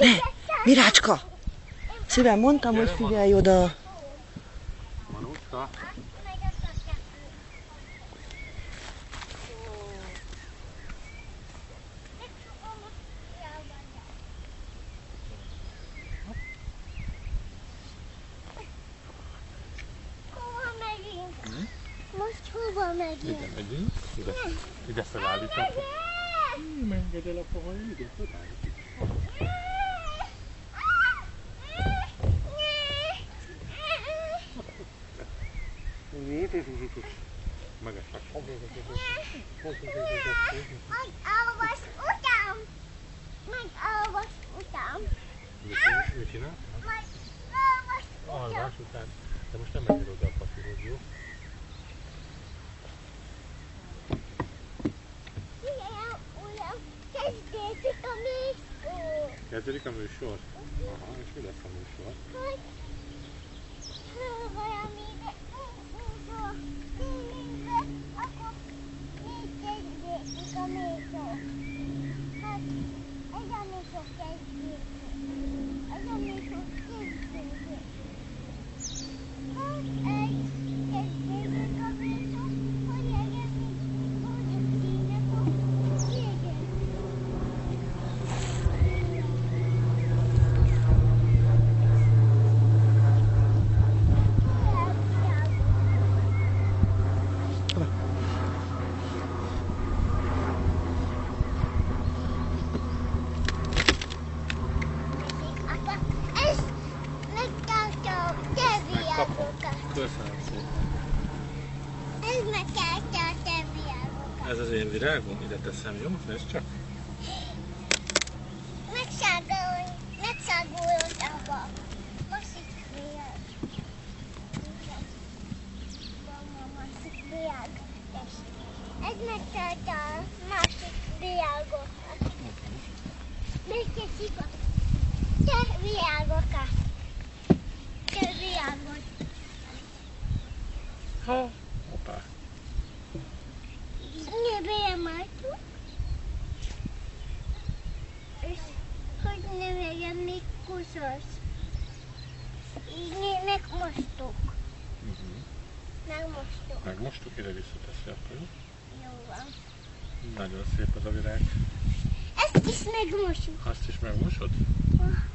Ne, Mirácska! Szívem, mondtam, hogy figyelj oda. Manuska. Hova megyünk? Most hova megyünk? Ide megyünk. Ide felállított. Nem engedd el a pohaj, ide felállított. Megesek. Megalvas utam! Megalvas utam! Mit csinál? Megalvas utam! Alvás után. De most nem menjél oda a papihoz, jó? Figyelj, uram! Kezdődik a műsor! Kezdődik a műsor? Aha, és mi lesz a műsor? Hogy valami műsor tényleg, akkor még kezdődik a műsor. Hát ez a műsor kezdődik. Ez a műsor kezdődik. Hát ez kezdődik a műsor, hogy legyen még pozitív a vége. Ez megtartja a te virágokat. Köszönöm szépen. Ez megtartja a te virágokat. Ez az én virágom? Ide teszem, jó? Nézd csak. Megszágolod abba. Másik virág. Van másik virág. Ez megtartja a másik virágokat. Megteszik a te virágokat. Te virágod. Hoppá. Ne beemeltük. És hogy ne legyen még kuszos. Így megmostuk. Megmostuk. Megmostuk, ide visszateszi akkor, jó? Jó van. Nagyon szép az a virág. Ezt is megmosjuk. Azt is megmosod? Ah.